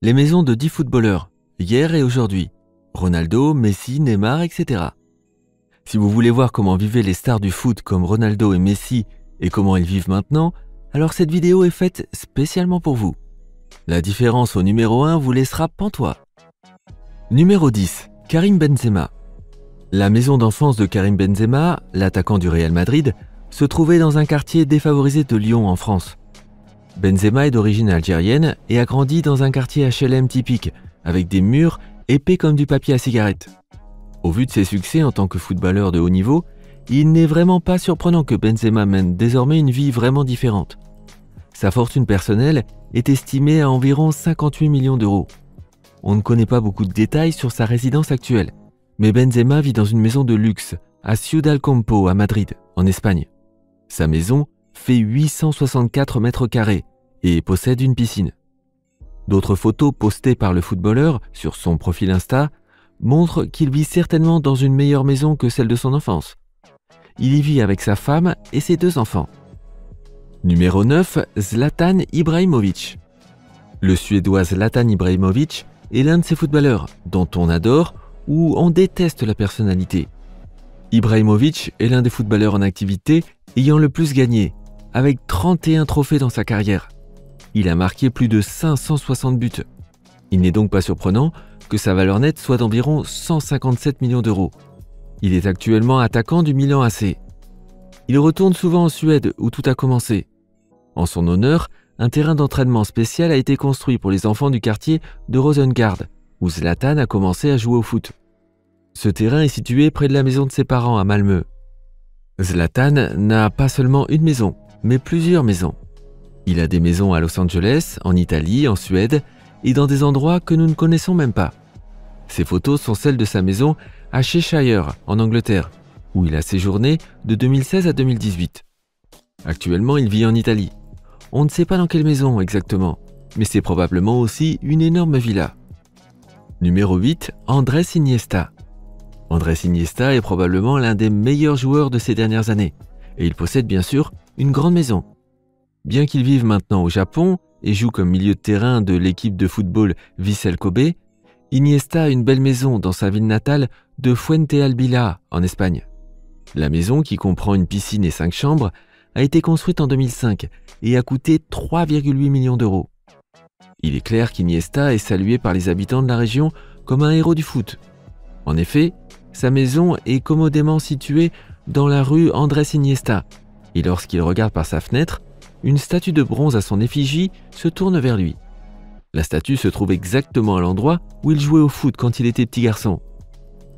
Les maisons de 10 footballeurs, hier et aujourd'hui. Ronaldo, Messi, Neymar, etc. Si vous voulez voir comment vivaient les stars du foot comme Ronaldo et Messi et comment ils vivent maintenant, alors cette vidéo est faite spécialement pour vous. La différence au numéro 1 vous laissera pantois. Numéro 10. Karim Benzema. La maison d'enfance de Karim Benzema, l'attaquant du Real Madrid, se trouvait dans un quartier défavorisé de Lyon en France. Benzema est d'origine algérienne et a grandi dans un quartier HLM typique, avec des murs épais comme du papier à cigarette. Au vu de ses succès en tant que footballeur de haut niveau, il n'est vraiment pas surprenant que Benzema mène désormais une vie vraiment différente. Sa fortune personnelle est estimée à environ 58 millions d'euros. On ne connaît pas beaucoup de détails sur sa résidence actuelle, mais Benzema vit dans une maison de luxe à Ciudad Campo à Madrid, en Espagne. Sa maison fait 864 mètres carrés et possède une piscine. D'autres photos postées par le footballeur sur son profil Insta montrent qu'il vit certainement dans une meilleure maison que celle de son enfance. Il y vit avec sa femme et ses 2 enfants. Numéro 9. Zlatan Ibrahimovic. Le Suédois Zlatan Ibrahimovic est l'un de ces footballeurs dont on adore ou on déteste la personnalité. Ibrahimovic est l'un des footballeurs en activité ayant le plus gagné, avec 31 trophées dans sa carrière. Il a marqué plus de 560 buts. Il n'est donc pas surprenant que sa valeur nette soit d'environ 157 millions d'euros. Il est actuellement attaquant du Milan AC. Il retourne souvent en Suède où tout a commencé. En son honneur, un terrain d'entraînement spécial a été construit pour les enfants du quartier de Rosengard, où Zlatan a commencé à jouer au foot. Ce terrain est situé près de la maison de ses parents à Malmö. Zlatan n'a pas seulement une maison, mais plusieurs maisons. Il a des maisons à Los Angeles, en Italie, en Suède et dans des endroits que nous ne connaissons même pas. Ces photos sont celles de sa maison à Cheshire, en Angleterre, où il a séjourné de 2016 à 2018. Actuellement, il vit en Italie. On ne sait pas dans quelle maison exactement, mais c'est probablement aussi une énorme villa. Numéro 8. Andrés Iniesta. Andrés Iniesta est probablement l'un des meilleurs joueurs de ces dernières années, et il possède bien sûr une grande maison. Bien qu'il vive maintenant au Japon et joue comme milieu de terrain de l'équipe de football Vissel Kobe, Iniesta a une belle maison dans sa ville natale de Fuentealbilla, en Espagne. La maison, qui comprend une piscine et 5 chambres, a été construite en 2005 et a coûté 3,8 millions d'euros. Il est clair qu'Iniesta est salué par les habitants de la région comme un héros du foot. En effet, sa maison est commodément située dans la rue Andrés Iniesta, et lorsqu'il regarde par sa fenêtre, une statue de bronze à son effigie se tourne vers lui. La statue se trouve exactement à l'endroit où il jouait au foot quand il était petit garçon.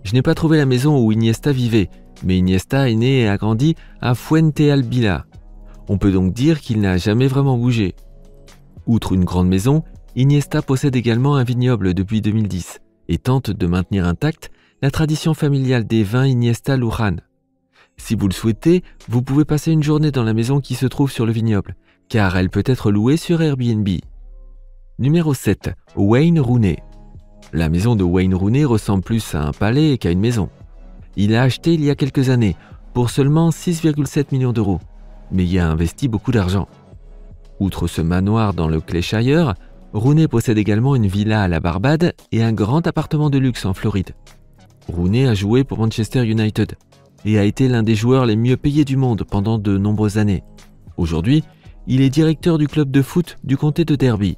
Je n'ai pas trouvé la maison où Iniesta vivait, mais Iniesta est né et a grandi à Fuentealbilla. On peut donc dire qu'il n'a jamais vraiment bougé. Outre une grande maison, Iniesta possède également un vignoble depuis 2010 et tente de maintenir intacte la tradition familiale des vins Iniesta Luján. Si vous le souhaitez, vous pouvez passer une journée dans la maison qui se trouve sur le vignoble, car elle peut être louée sur Airbnb. Numéro 7. Wayne Rooney. La maison de Wayne Rooney ressemble plus à un palais qu'à une maison. Il l'a acheté il y a quelques années, pour seulement 6,7 millions d'euros, mais y a investi beaucoup d'argent. Outre ce manoir dans le Cheshire, Rooney possède également une villa à la Barbade et un grand appartement de luxe en Floride. Rooney a joué pour Manchester United et a été l'un des joueurs les mieux payés du monde pendant de nombreuses années. Aujourd'hui, il est directeur du club de foot du comté de Derby.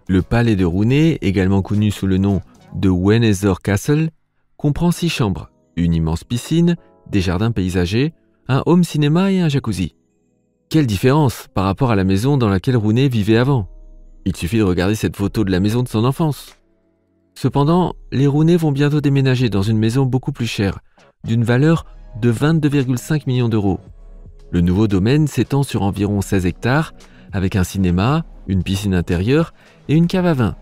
Le palais de Rooney, également connu sous le nom de Windsor Castle, comprend 6 chambres, une immense piscine, des jardins paysagers, un home cinéma et un jacuzzi. Quelle différence par rapport à la maison dans laquelle Rooney vivait avant. Il suffit de regarder cette photo de la maison de son enfance. Cependant, les Rooney vont bientôt déménager dans une maison beaucoup plus chère, d'une valeur de 22,5 millions d'euros. Le nouveau domaine s'étend sur environ 16 hectares, avec un cinéma, une piscine intérieure et une cave à vin,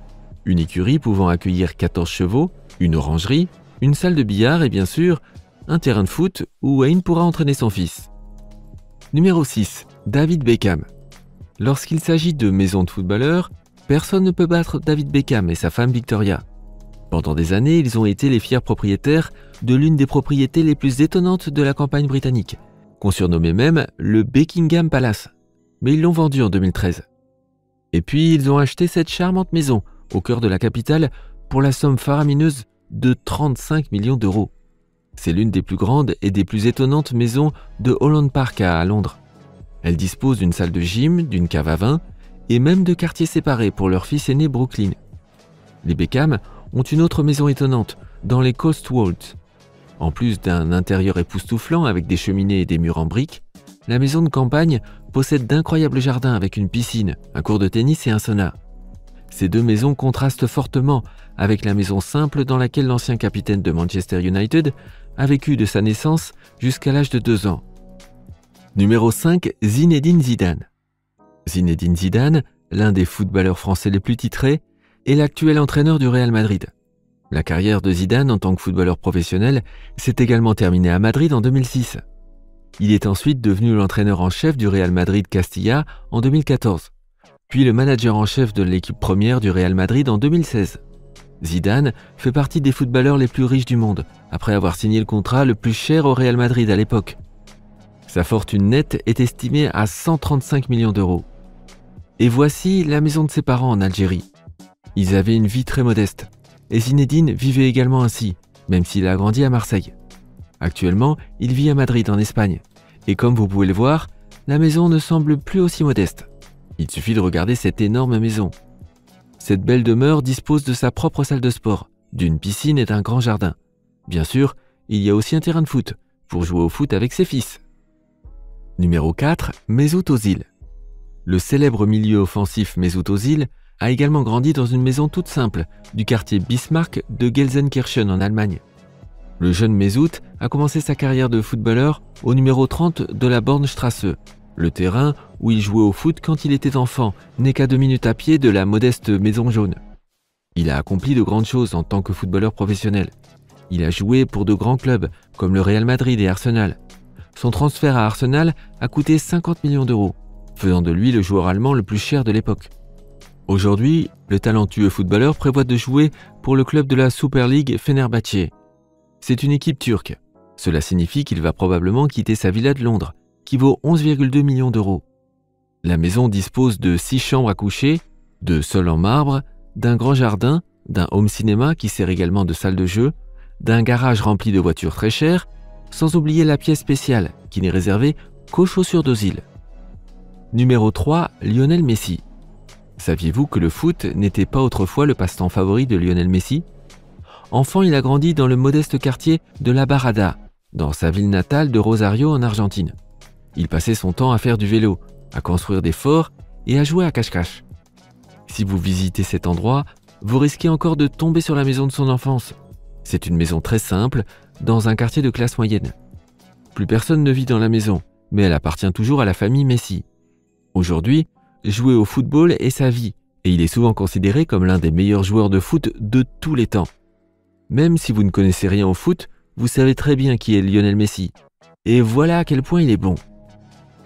une écurie pouvant accueillir 14 chevaux, une orangerie, une salle de billard et bien sûr, un terrain de foot où Wayne pourra entraîner son fils. Numéro 6. David Beckham. Lorsqu'il s'agit de maisons de footballeurs, personne ne peut battre David Beckham et sa femme Victoria. Pendant des années, ils ont été les fiers propriétaires de l'une des propriétés les plus étonnantes de la campagne britannique, qu'on surnommait même le Buckingham Palace. Mais ils l'ont vendu en 2013. Et puis, ils ont acheté cette charmante maison au cœur de la capitale, pour la somme faramineuse de 35 millions d'euros. C'est l'une des plus grandes et des plus étonnantes maisons de Holland Park à Londres. Elle dispose d'une salle de gym, d'une cave à vin et même de quartiers séparés pour leur fils aîné Brooklyn. Les Beckham ont une autre maison étonnante, dans les Cotswolds. En plus d'un intérieur époustouflant avec des cheminées et des murs en briques, la maison de campagne possède d'incroyables jardins avec une piscine, un court de tennis et un sauna. Ces deux maisons contrastent fortement avec la maison simple dans laquelle l'ancien capitaine de Manchester United a vécu de sa naissance jusqu'à l'âge de 2 ans. Numéro 5, Zinedine Zidane. Zinedine Zidane, l'un des footballeurs français les plus titrés, est l'actuel entraîneur du Real Madrid. La carrière de Zidane en tant que footballeur professionnel s'est également terminée à Madrid en 2006. Il est ensuite devenu l'entraîneur en chef du Real Madrid Castilla en 2014, puis le manager en chef de l'équipe première du Real Madrid en 2016. Zidane fait partie des footballeurs les plus riches du monde, après avoir signé le contrat le plus cher au Real Madrid à l'époque. Sa fortune nette est estimée à 135 millions d'euros. Et voici la maison de ses parents en Algérie. Ils avaient une vie très modeste, et Zinedine vivait également ainsi, même s'il a grandi à Marseille. Actuellement, il vit à Madrid en Espagne, et comme vous pouvez le voir, la maison ne semble plus aussi modeste. Il suffit de regarder cette énorme maison. Cette belle demeure dispose de sa propre salle de sport, d'une piscine et d'un grand jardin. Bien sûr, il y a aussi un terrain de foot, pour jouer au foot avec ses fils. Numéro 4, Mesut Özil. Le célèbre milieu offensif Mesut Özil a également grandi dans une maison toute simple du quartier Bismarck de Gelsenkirchen en Allemagne. Le jeune Mesut a commencé sa carrière de footballeur au numéro 30 de la Bornstrasse, le terrain où il jouait au foot quand il était enfant, né qu'à 2 minutes à pied de la modeste Maison Jaune. Il a accompli de grandes choses en tant que footballeur professionnel. Il a joué pour de grands clubs comme le Real Madrid et Arsenal. Son transfert à Arsenal a coûté 50 millions d'euros, faisant de lui le joueur allemand le plus cher de l'époque. Aujourd'hui, le talentueux footballeur prévoit de jouer pour le club de la Super League Fenerbahçe. C'est une équipe turque. Cela signifie qu'il va probablement quitter sa villa de Londres, qui vaut 11,2 millions d'euros. La maison dispose de 6 chambres à coucher, de sols en marbre, d'un grand jardin, d'un home cinéma qui sert également de salle de jeu, d'un garage rempli de voitures très chères, sans oublier la pièce spéciale qui n'est réservée qu'aux chaussures d'Ozil. Numéro 3, Lionel Messi. Saviez-vous que le foot n'était pas autrefois le passe-temps favori de Lionel Messi ? Enfant, il a grandi dans le modeste quartier de La Barada, dans sa ville natale de Rosario en Argentine. Il passait son temps à faire du vélo, à construire des forts et à jouer à cache-cache. Si vous visitez cet endroit, vous risquez encore de tomber sur la maison de son enfance. C'est une maison très simple, dans un quartier de classe moyenne. Plus personne ne vit dans la maison, mais elle appartient toujours à la famille Messi. Aujourd'hui, jouer au football est sa vie, et il est souvent considéré comme l'un des meilleurs joueurs de foot de tous les temps. Même si vous ne connaissez rien au foot, vous savez très bien qui est Lionel Messi. Et voilà à quel point il est bon.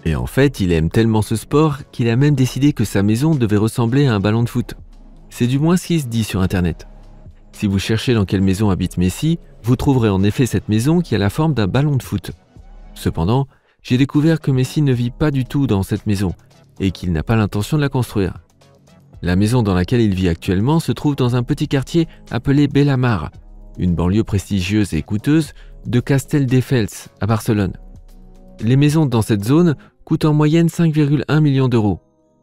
Et en fait, il aime tellement ce sport qu'il a même décidé que sa maison devait ressembler à un ballon de foot. C'est du moins ce qui se dit sur Internet. Si vous cherchez dans quelle maison habite Messi, vous trouverez en effet cette maison qui a la forme d'un ballon de foot. Cependant, j'ai découvert que Messi ne vit pas du tout dans cette maison et qu'il n'a pas l'intention de la construire. La maison dans laquelle il vit actuellement se trouve dans un petit quartier appelé Bellamar, une banlieue prestigieuse et coûteuse de Castelldefels à Barcelone. Les maisons dans cette zone coûtent en moyenne 5,1 millions d'euros,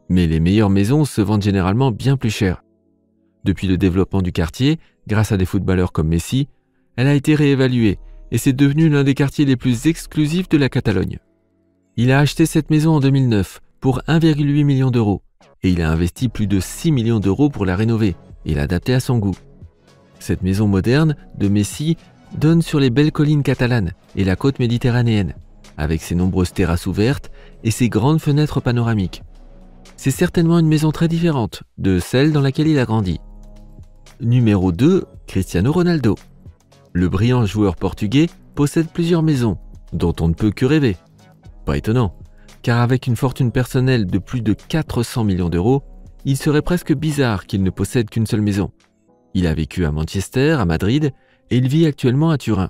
mais les meilleures maisons se vendent généralement bien plus cher. Depuis le développement du quartier, grâce à des footballeurs comme Messi, elle a été réévaluée et c'est devenu l'un des quartiers les plus exclusifs de la Catalogne. Il a acheté cette maison en 2009 pour 1,8 million d'euros et il a investi plus de 6 millions d'euros pour la rénover et l'adapter à son goût. Cette maison moderne de Messi donne sur les belles collines catalanes et la côte méditerranéenne, avec ses nombreuses terrasses ouvertes et ses grandes fenêtres panoramiques. C'est certainement une maison très différente de celle dans laquelle il a grandi. Numéro 2, Cristiano Ronaldo. Le brillant joueur portugais possède plusieurs maisons, dont on ne peut que rêver. Pas étonnant, car avec une fortune personnelle de plus de 400 millions d'euros, il serait presque bizarre qu'il ne possède qu'une seule maison. Il a vécu à Manchester, à Madrid, et il vit actuellement à Turin.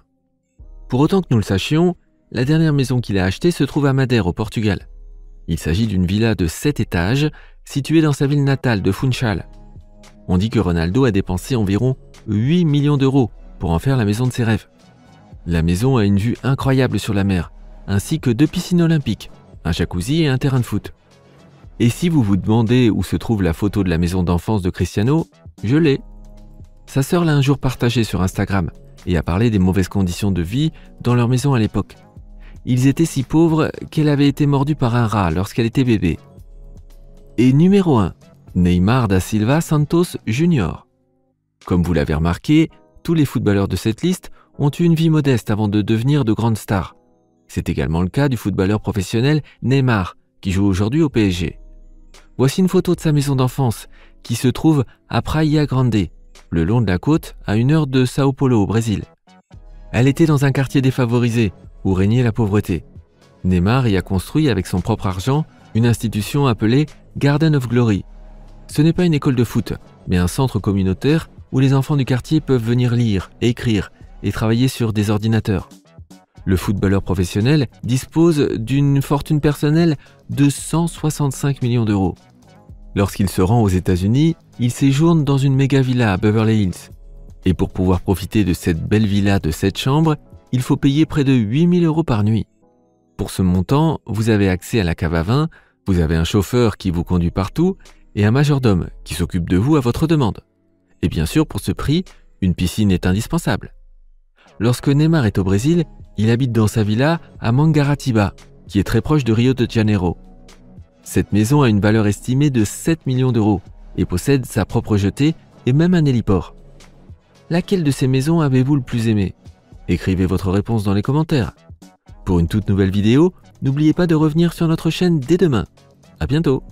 Pour autant que nous le sachions, la dernière maison qu'il a achetée se trouve à Madère, au Portugal. Il s'agit d'une villa de 7 étages, située dans sa ville natale de Funchal. On dit que Ronaldo a dépensé environ 8 millions d'euros pour en faire la maison de ses rêves. La maison a une vue incroyable sur la mer, ainsi que 2 piscines olympiques, un jacuzzi et un terrain de foot. Et si vous vous demandez où se trouve la photo de la maison d'enfance de Cristiano, je l'ai. Sa sœur l'a un jour partagée sur Instagram et a parlé des mauvaises conditions de vie dans leur maison à l'époque. Ils étaient si pauvres qu'elle avait été mordue par un rat lorsqu'elle était bébé. Et numéro 1, Neymar da Silva Santos Jr. Comme vous l'avez remarqué, tous les footballeurs de cette liste ont eu une vie modeste avant de devenir de grandes stars. C'est également le cas du footballeur professionnel Neymar, qui joue aujourd'hui au PSG. Voici une photo de sa maison d'enfance, qui se trouve à Praia Grande, le long de la côte, à 1 heure de Sao Paulo au Brésil. Elle était dans un quartier défavorisé, où régnait la pauvreté. Neymar y a construit avec son propre argent une institution appelée Garden of Glory. Ce n'est pas une école de foot, mais un centre communautaire où les enfants du quartier peuvent venir lire, écrire et travailler sur des ordinateurs. Le footballeur professionnel dispose d'une fortune personnelle de 165 millions d'euros. Lorsqu'il se rend aux États-Unis, il séjourne dans une méga villa à Beverly Hills. Et pour pouvoir profiter de cette belle villa de 7 chambres, il faut payer près de 8 000 euros par nuit. Pour ce montant, vous avez accès à la cave à vin, vous avez un chauffeur qui vous conduit partout et un majordome qui s'occupe de vous à votre demande. Et bien sûr, pour ce prix, une piscine est indispensable. Lorsque Neymar est au Brésil, il habite dans sa villa à Mangaratiba, qui est très proche de Rio de Janeiro. Cette maison a une valeur estimée de 7 millions d'euros et possède sa propre jetée et même un héliport. Laquelle de ces maisons avez-vous le plus aimé? Écrivez votre réponse dans les commentaires. Pour une toute nouvelle vidéo, n'oubliez pas de revenir sur notre chaîne dès demain. À bientôt!